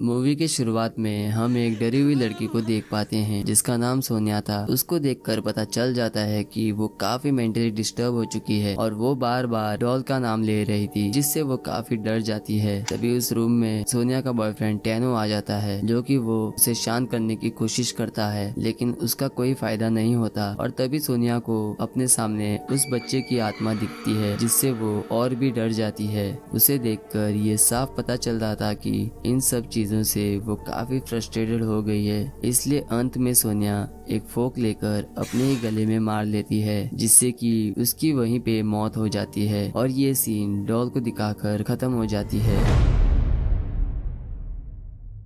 Movie के शुरुआत में हम एक डरी हुई लड़की को देख पाते हैं जिसका नाम सोनिया था। उसको देखकर पता चल जाता है कि वो काफी मेंटली डिस्टर्ब हो चुकी है और वो बार बार डॉल का नाम ले रही थी, जिससे वो काफी डर जाती है। तभी उस रूम में सोनिया का बॉयफ्रेंड टैनो आ जाता है, जो कि वो उसे शांत करने की कोशिश करता है, लेकिन उसका कोई फायदा नहीं होता। और तभी सोनिया को अपने सामने उस बच्चे की आत्मा दिखती है, जिससे वो और भी डर जाती है। उसे देखकर ये साफ पता चल रहा था कि इन सब चीजों से वो काफी फ्रस्ट्रेटेड हो गई है। इसलिए अंत में सोनिया एक फोक लेकर अपने ही गले में मार लेती है, जिससे कि उसकी वहीं पे मौत हो जाती है और ये सीन डॉल को दिखाकर खत्म हो जाती है।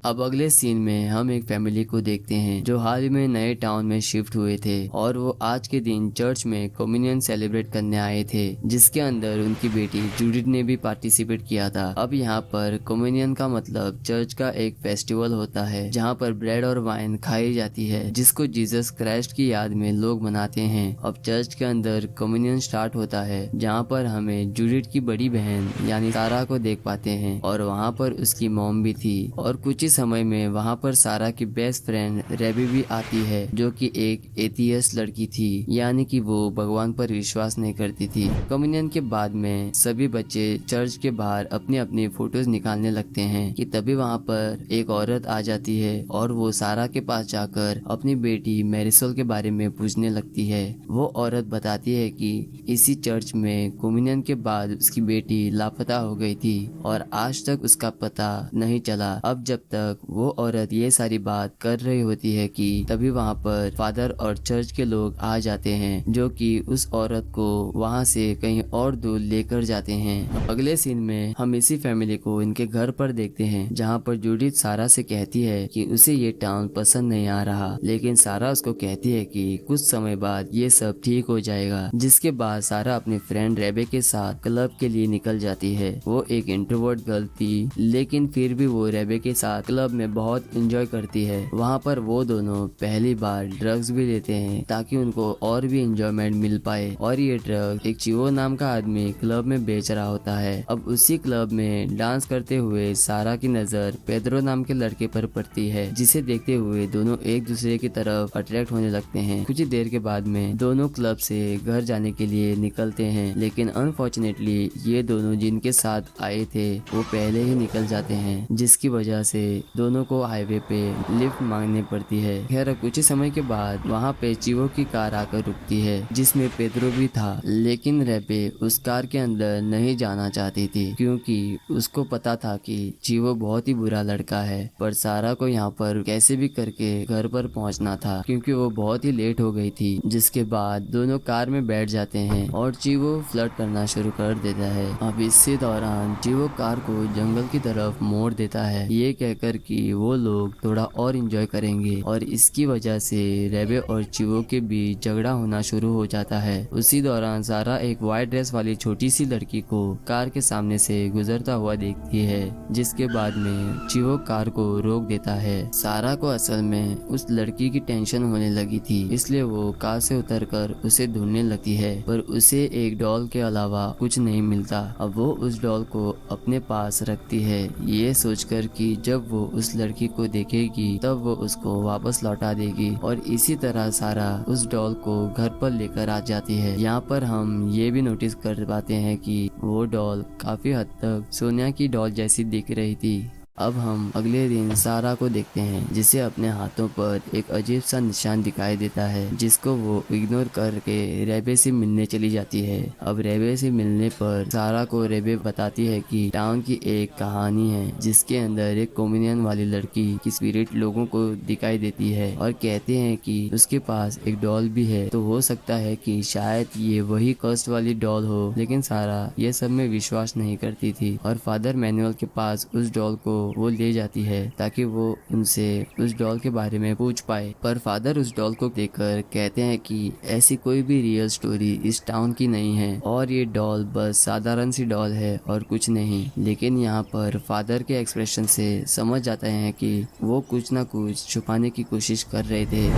अब अगले सीन में हम एक फैमिली को देखते हैं जो हाल ही में नए टाउन में शिफ्ट हुए थे और वो आज के दिन चर्च में कम्युनियन सेलिब्रेट करने आए थे, जिसके अंदर उनकी बेटी जूडिथ ने भी पार्टिसिपेट किया था। अब यहाँ पर कम्युनियन का मतलब चर्च का एक फेस्टिवल होता है जहाँ पर ब्रेड और वाइन खाई जाती है, जिसको जीसस क्राइस्ट की याद में लोग मनाते हैं। अब चर्च के अंदर कम्युनियन स्टार्ट होता है, जहाँ पर हमें जूडिथ की बड़ी बहन यानी सारा को देख पाते हैं और वहाँ पर उसकी मॉम भी थी। और कुछ समय में वहाँ पर सारा की बेस्ट फ्रेंड रेबी भी आती है, जो कि एक एथियस्ट लड़की थी, यानी कि वो भगवान पर विश्वास नहीं करती थी। कम्युनियन के बाद में सभी बच्चे चर्च के बाहर अपनी अपनी फोटोज निकालने लगते हैं कि तभी वहाँ पर एक औरत आ जाती है और वो सारा के पास जाकर अपनी बेटी मैरिसोल के बारे में पूछने लगती है। वो औरत बताती है कि इसी चर्च में कम्युनियन के बाद उसकी बेटी लापता हो गई थी और आज तक उसका पता नहीं चला। अब जब तक वो औरत ये सारी बात कर रही होती है कि तभी वहाँ पर फादर और चर्च के लोग आ जाते हैं, जो कि उस औरत को वहाँ से कहीं और दूर लेकर जाते हैं। अगले सीन में हम इसी फैमिली को इनके घर पर देखते हैं, जहाँ पर जूडिथ सारा से कहती है कि उसे ये टाउन पसंद नहीं आ रहा, लेकिन सारा उसको कहती है कि कुछ समय बाद ये सब ठीक हो जाएगा। जिसके बाद सारा अपने फ्रेंड रेबे के साथ क्लब के लिए निकल जाती है। वो एक इंट्रोवर्ट गर्ल थी, लेकिन फिर भी वो रेबे के साथ क्लब में बहुत एंजॉय करती है। वहाँ पर वो दोनों पहली बार ड्रग्स भी लेते हैं ताकि उनको और भी एंजॉयमेंट मिल पाए। और ये ड्रग्स एक चिवो नाम का आदमी क्लब में बेच रहा होता है। अब उसी क्लब में डांस करते हुए सारा की नजर पेड्रो नाम के लड़के पर पड़ती है, जिसे देखते हुए दोनों एक दूसरे की तरफ अट्रैक्ट होने लगते हैं। कुछ ही देर के बाद में दोनों क्लब से घर जाने के लिए निकलते हैं, लेकिन अनफॉर्चुनेटली ये दोनों जिनके साथ आए थे वो पहले ही निकल जाते हैं, जिसकी वजह से दोनों को हाईवे पे लिफ्ट मांगनी पड़ती है। खैर कुछ ही समय के बाद वहाँ पे चिवो की कार आकर रुकती है, जिसमें पेड्रो भी था, लेकिन रेबे उस कार के अंदर नहीं जाना चाहती थी क्योंकि उसको पता था कि चिवो बहुत ही बुरा लड़का है। पर सारा को यहाँ पर कैसे भी करके घर पर पहुँचना था क्योंकि वो बहुत ही लेट हो गई थी। जिसके बाद दोनों कार में बैठ जाते हैं और चिवो फ्लर्ट करना शुरू कर देता है। अब इसी दौरान चिवो कार को जंगल की तरफ मोड़ देता है, ये कहकर कि वो लोग थोड़ा और एंजॉय करेंगे। और इसकी वजह से रेबे और चिवो के बीच झगड़ा होना शुरू हो जाता है। उसी दौरान सारा एक व्हाइट ड्रेस वाली छोटी सी लड़की को कार के सामने से गुजरता हुआ देखती है, जिसके बाद में चिवो कार को रोक देता है। सारा को असल में उस लड़की की टेंशन होने लगी थी, इसलिए वो कार से उतरकर उसे ढूंढने लगती है, पर उसे एक डॉल के अलावा कुछ नहीं मिलता। अब वो उस डॉल को अपने पास रखती है, ये सोचकर कि जब वो उस लड़की को देखेगी तब वो उसको वापस लौटा देगी। और इसी तरह सारा उस डॉल को घर पर लेकर आ जाती है। यहाँ पर हम ये भी नोटिस कर पाते हैं कि वो डॉल काफी हद तक सोनिया की डॉल जैसी दिख रही थी। अब हम अगले दिन सारा को देखते हैं, जिसे अपने हाथों पर एक अजीब सा निशान दिखाई देता है, जिसको वो इग्नोर करके रेबे से मिलने चली जाती है। अब रेबे से मिलने पर सारा को रेबे बताती है कि टाउन की एक कहानी है जिसके अंदर एक कम्युनियन वाली लड़की की स्पिरिट लोगों को दिखाई देती है और कहते हैं कि उसके पास एक डॉल भी है, तो हो सकता है कि शायद ये वही कर्स्ट वाली डॉल हो। लेकिन सारा ये सब में विश्वास नहीं करती थी और फादर मैनुअल के पास उस डॉल को वो ले जाती है ताकि वो उनसे उस डॉल के बारे में पूछ पाए। पर फादर उस डॉल को देखकर कहते हैं कि ऐसी कोई भी रियल स्टोरी इस टाउन की नहीं है और ये डॉल बस साधारण सी डॉल है और कुछ नहीं। लेकिन यहाँ पर फादर के एक्सप्रेशन से समझ जाते हैं कि वो कुछ ना कुछ छुपाने की कोशिश कर रहे थे।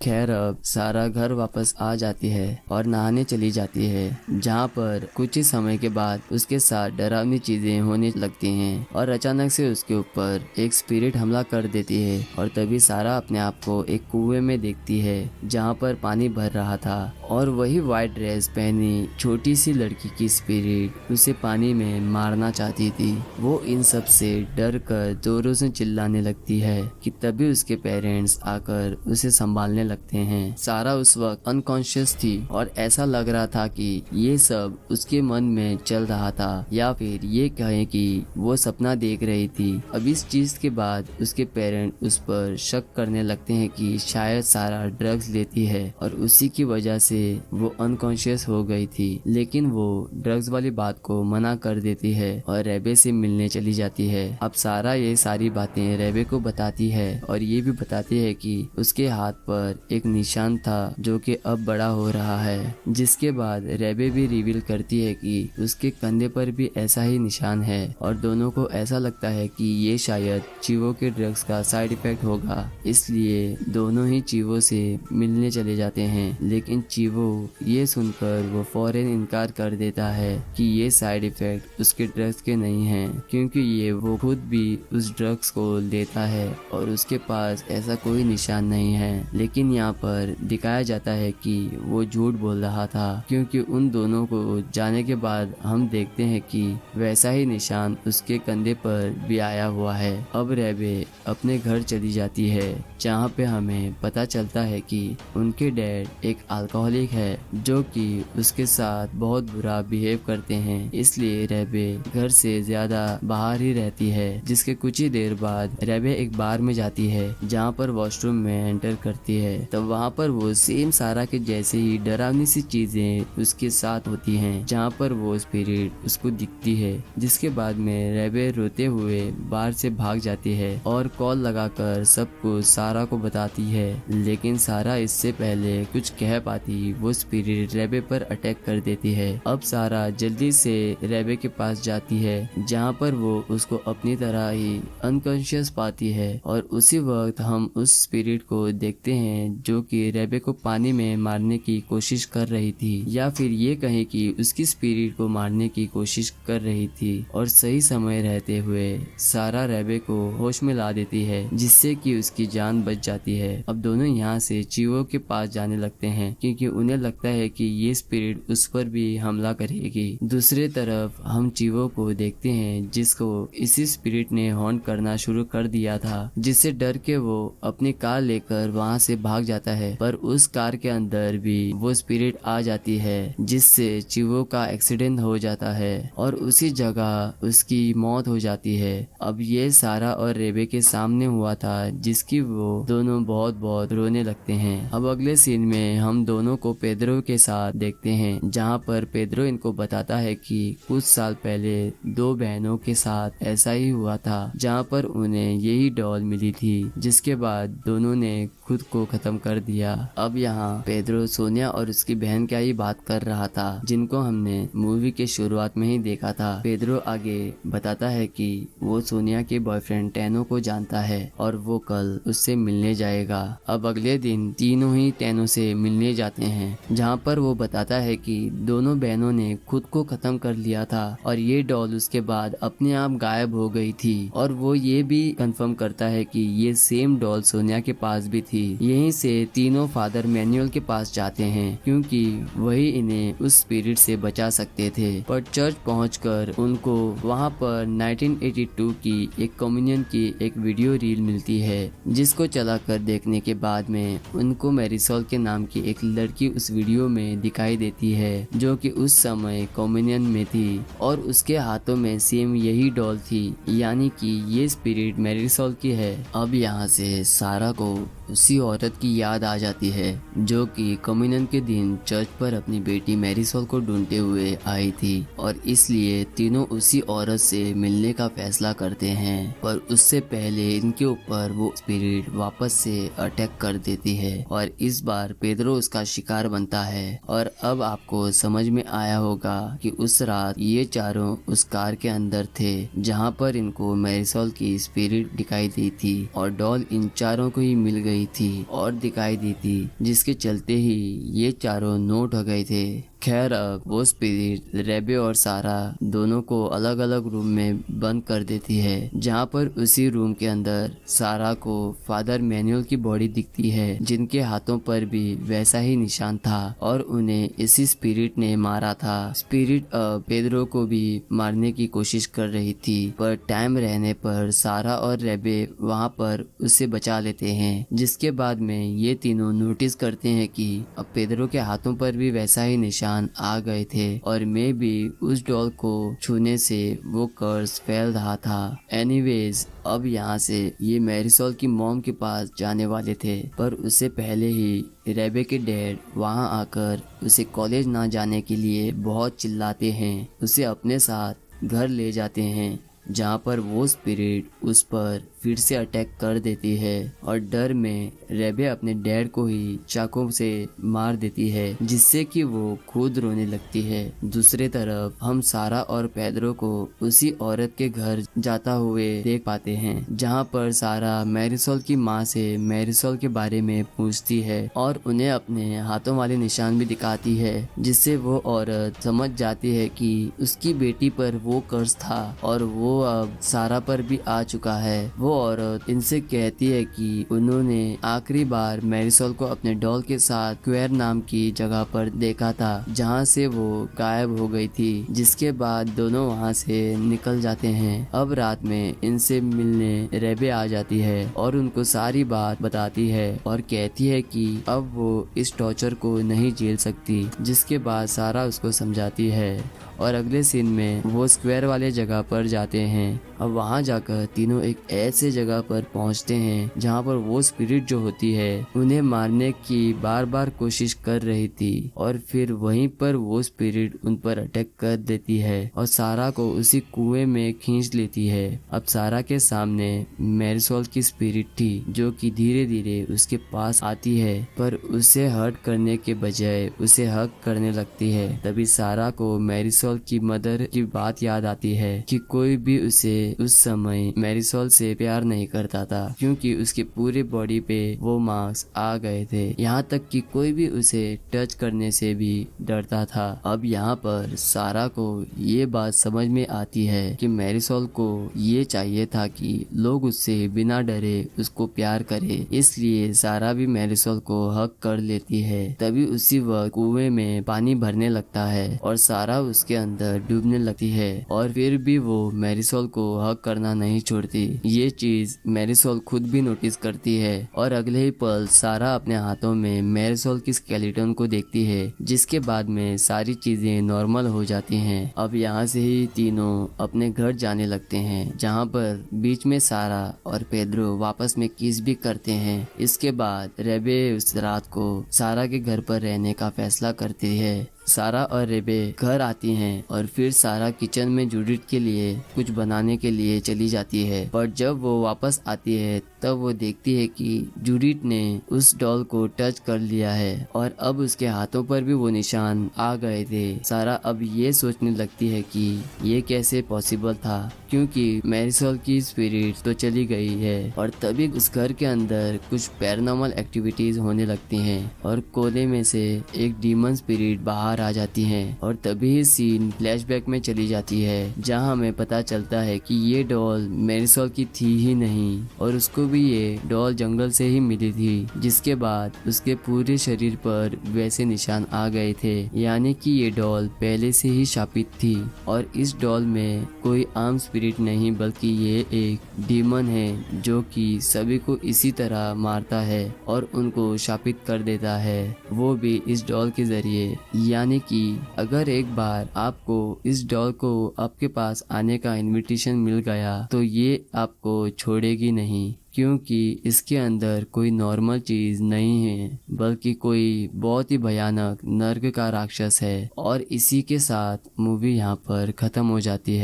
खैर अब सारा घर वापस आ जाती है और नहाने चली जाती है, जहाँ पर कुछ ही समय के बाद उसके साथ डरावनी चीजें होने लगती हैं और अचानक से उसके ऊपर एक स्पिरिट हमला कर देती है। और तभी सारा अपने आप को एक कुएं में देखती है जहाँ पर पानी भर रहा था और वही व्हाइट ड्रेस पहनी छोटी सी लड़की की स्पिरिट उसे पानी में मारना चाहती थी। वो इन सब से डर कर जोरों से चिल्लाने लगती है कि तभी उसके पेरेंट्स आकर उसे संभालने लगते हैं। सारा उस वक्त अनकॉन्शियस थी और ऐसा लग रहा था कि ये सब उसके मन में चल रहा था या फिर ये कहें कि वो सपना देख रही थी। अब इस चीज के बाद उसके पेरेंट उस पर शक करने लगते हैं कि शायद सारा ड्रग्स लेती है और उसी की वजह से वो अनकॉन्शियस हो गई थी। लेकिन वो ड्रग्स वाली बात को मना कर देती है और रेबे से मिलने चली जाती है। अब सारा ये सारी बातें रेबे को बताती है और ये भी बताती है कि उसके हाथ पर एक निशान था जो कि अब बड़ा हो रहा है। जिसके बाद रेबे भी रिवील करती है कि उसके कंधे पर भी ऐसा ही निशान है और दोनों को ऐसा लगता है कि ये शायद चीवो के ड्रग्स का साइड इफेक्ट होगा, इसलिए दोनों ही चीवो से मिलने चले जाते हैं। लेकिन चीवो ये सुनकर वो फौरन इनकार कर देता है कि ये साइड इफेक्ट उसके ड्रग्स के नहीं हैं, क्योंकि ये वो खुद भी उस ड्रग्स को लेता है और उसके पास ऐसा कोई निशान नहीं है। लेकिन यहाँ पर दिखाया जाता है कि वो झूठ बोल रहा था, क्योंकि उन दोनों को जाने के बाद हम देखते हैं कि वैसा ही निशान उसके कंधे पर भी आया हुआ है। अब रेबे अपने घर चली जाती है, जहाँ पे हमें पता चलता है कि उनके डैड एक अल्कोहलिक है जो कि उसके साथ बहुत बुरा बिहेव करते हैं। इसलिए रेबे घर से ज्यादा बाहर ही रहती है। जिसके कुछ ही देर बाद रेबे एक बार में जाती है, जहाँ पर वॉशरूम में एंटर करती है। तब वहाँ पर वो सेम सारा के जैसे ही डरावनी सी चीजें उसके साथ होती हैं, जहाँ पर वो स्पिरिट उसको दिखती है। जिसके बाद में रेबे रोते हुए बाहर से भाग जाती है और कॉल लगाकर सब कुछ सारा को बताती है। लेकिन सारा इससे पहले कुछ कह पाती वो स्पिरिट रेबे पर अटैक कर देती है। अब सारा जल्दी से रेबे के पास जाती है, जहाँ पर वो उसको अपनी तरह ही अनकॉन्शियस पाती है और उसी वक्त हम उस स्पिरिट को देखते हैं जो कि रेबे को पानी में मारने की कोशिश कर रही थी, या फिर ये कहें कि उसकी स्पिरिट को मारने की कोशिश कर रही थी। और सही समय रहते हुए सारा रेबे को होश में ला देती है, जिससे कि उसकी जान बच जाती है। अब दोनों यहाँ से चीवो के पास जाने लगते हैं, क्योंकि उन्हें लगता है कि ये स्पिरिट उस पर भी हमला करेगी। दूसरी तरफ हम चीवो को देखते हैं, जिसको इसी स्पिरिट ने हॉन्ट करना शुरू कर दिया था, जिससे डर के वो अपनी कार लेकर वहाँ से भाग जाता है। पर उस कार के अंदर भी वो स्पिरिट आ जाती है, जिससे चीवो का एक्सीडेंट हो जाता है और उसी जगह उसकी मौत हो जाती है। अब ये सारा और रेबे के सामने हुआ था, जिसकी वो दोनों बहुत बहुत रोने लगते हैं। अब अगले सीन में हम दोनों को पेद्रो के साथ देखते हैं, जहाँ पर पेद्रो इनको बताता है कि कुछ साल पहले दो बहनों के साथ ऐसा ही हुआ था, जहाँ पर उन्हें यही डॉल मिली थी, जिसके बाद दोनों ने खुद को खत्म कर दिया। अब यहाँ पेद्रो सोनिया और उसकी बहन का ही बात कर रहा था, जिनको हमने मूवी के शुरुआत में ही देखा था। पेद्रो आगे बताता है कि वो सोनिया के बॉयफ्रेंड टेनो को जानता है और वो कल उससे मिलने जाएगा। अब अगले दिन तीनों ही टेनो से मिलने जाते हैं, जहाँ पर वो बताता है कि दोनों बहनों ने खुद को खत्म कर लिया था और ये डॉल उसके बाद अपने आप गायब हो गई थी। और वो ये भी कंफर्म करता है कि ये सेम डॉल सोनिया के पास भी थी। यहीं से तीनों फादर मैनुअल के पास जाते हैं, क्योंकि वही इन्हें उस स्पिरिट से बचा सकते थे। पर चर्च पहुंचकर उनको वहां पर 1982 की एक कम्युनियन की एक वीडियो रील मिलती है, जिसको चलाकर देखने के बाद में उनको मैरिसोल के नाम की एक लड़की उस वीडियो में दिखाई देती है, जो कि उस समय कम्युनियन में थी और उसके हाथों में सेम यही डॉल थी, यानी कि ये स्पिरिट मैरिसोल की है। अब यहाँ से सारा को उसी औरत की याद आ जाती है, जो कि कम्युनियन के दिन चर्च पर अपनी बेटी मैरिसोल को ढूंढते हुए आई थी, और इसलिए तीनों उसी औरत से मिलने का फैसला करते हैं। पर उससे पहले इनके ऊपर वो स्पिरिट वापस से अटैक कर देती है और इस बार पेद्रो उसका शिकार बनता है। और अब आपको समझ में आया होगा कि उस रात ये चारों उस कार के अंदर थे, जहाँ पर इनको मैरिसोल की स्पिरिट दिखाई दी थी और डॉल इन चारों को ही मिल गई थी। और और दिखाई दी थी, जिसके चलते ही ये चारों नोट हो गए थे। खैर अब वो स्पिरिट रेबे और सारा दोनों को अलग अलग रूम में बंद कर देती है, जहाँ पर उसी रूम के अंदर सारा को फादर मैनुअल की बॉडी दिखती है, जिनके हाथों पर भी वैसा ही निशान था और उन्हें इसी स्पिरिट ने मारा था। स्पिरिट अब पेड्रो को भी मारने की कोशिश कर रही थी, पर टाइम रहने पर सारा और रेबे वहाँ पर उसे बचा लेते हैं। जिसके बाद में ये तीनों नोटिस करते हैं कि अब पेड्रो के हाथों पर भी वैसा ही निशान आ गए थे और मैं भी उस डॉल को छूने से वो कर्स फैल रहा था। एनीवेज अब यहाँ से ये मैरिसोल की मॉम के पास जाने वाले थे, पर उससे पहले ही रेबे के डैड वहाँ आकर उसे कॉलेज ना जाने के लिए बहुत चिल्लाते हैं। उसे अपने साथ घर ले जाते हैं, जहाँ पर वो स्पिरिट उस पर फिर से अटैक कर देती है और डर में रेबे अपने डैड को ही चाकू से मार देती है, जिससे कि वो खुद रोने लगती है। दूसरे तरफ हम सारा और पेड्रो को उसी औरत के घर जाता हुए देख पाते हैं, जहाँ पर सारा मैरिसोल की माँ से मैरिसोल के बारे में पूछती है और उन्हें अपने हाथों वाले निशान भी दिखाती है, जिससे वो औरत समझ जाती है कि उसकी बेटी पर वो कर्ज था और वो अब सारा पर भी आ चुका है। वो औरत इनसे कहती है कि उन्होंने आखिरी बार मैरिसोल को अपने डॉल के साथ क्वेर नाम की जगह पर देखा था, जहां से वो गायब हो गई थी। जिसके बाद दोनों वहां से निकल जाते हैं। अब रात में इनसे मिलने रेबे आ जाती है और उनको सारी बात बताती है और कहती है कि अब वो इस टॉर्चर को नहीं झेल सकती। जिसके बाद सारा उसको समझाती है और अगले सीन में वो स्क्वायर वाले जगह पर जाते हैं। अब वहाँ जाकर तीनों एक ऐसे जगह पर पहुँचते हैं जहाँ पर वो स्पिरिट जो होती है उन्हें मारने की बार बार कोशिश कर रही थी और फिर वहीं पर वो स्पिरिट उन पर अटैक कर देती है और सारा को उसी कुएं में खींच लेती है। अब सारा के सामने मैरिसोल की स्पिरिट थी, जो कि धीरे धीरे उसके पास आती है, पर उसे हर्ट करने के बजाय उसे हक करने लगती है। तभी सारा को मैरिसोल की मदर की बात याद आती है कि कोई भी उसे उस समय मैरिसोल से प्यार नहीं करता था, क्योंकि उसके पूरे बॉडी पे वो मार्क्स आ गए थे। यहाँ तक कि कोई भी उसे टच करने से भी डरता था। अब यहाँ पर सारा को ये बात समझ में आती है कि मैरिसोल को ये चाहिए था कि लोग उससे बिना डरे उसको प्यार करे, इसलिए सारा भी मैरिसोल को हक कर लेती है। तभी उसी वक्त कुएं में पानी भरने लगता है और सारा उसके अंदर डूबने लगती है और फिर भी वो मैरिसोल को हक करना नहीं छोड़ती। ये चीज मैरिसोल खुद भी नोटिस करती है और अगले ही पल सारा अपने हाथों में मैरिसोल की स्केलेटन को देखती है, जिसके बाद में सारी चीजें नॉर्मल हो जाती हैं। अब यहाँ से ही तीनों अपने घर जाने लगते हैं, जहाँ पर बीच में सारा और पेड्रो वापस में किस भी करते हैं। इसके बाद रेबे उस रात को सारा के घर पर रहने का फैसला करती है। सारा और रेबे घर आती हैं और फिर सारा किचन में जूडिथ के लिए कुछ बनाने के लिए चली जाती है, पर जब वो वापस आती है तब वो देखती है कि जूडिथ ने उस डॉल को टच कर लिया है और अब उसके हाथों पर भी वो निशान आ गए थे। सारा अब ये सोचने लगती है कि ये कैसे पॉसिबल था, क्योंकि मैरिसोल की स्पिरिट तो चली गई है। और तभी उस घर के अंदर कुछ पैरानॉर्मल एक्टिविटीज होने लगती हैं और कोने में से एक डीमन स्पिरिट बाहर आ जाती हैं और तभी सीन फ्लैशबैक में चली जाती है, जहां हमें पता चलता है कि ये डॉल मैरिसोल की थी ही नहीं और उसको भी ये डॉल जंगल से ही मिली थी। जिसके बाद उसके पूरे शरीर पर वैसे निशान आ गए थे, यानी कि ये डॉल पहले से ही शापित थी और इस डॉल में कोई आम स्पिरिट नहीं, बल्कि ये एक डीमन है जो कि सभी को इसी तरह मारता है और उनको शापित कर देता है, वो भी इस डॉल के जरिए। यानी कि अगर एक बार आपको इस डॉल को आपके पास आने का इनविटेशन मिल गया तो ये आपको छोड़ेगी नहीं, क्योंकि इसके अंदर कोई नॉर्मल चीज नहीं है, बल्कि कोई बहुत ही भयानक नर्क का राक्षस है। और इसी के साथ मूवी यहाँ पर खत्म हो जाती है।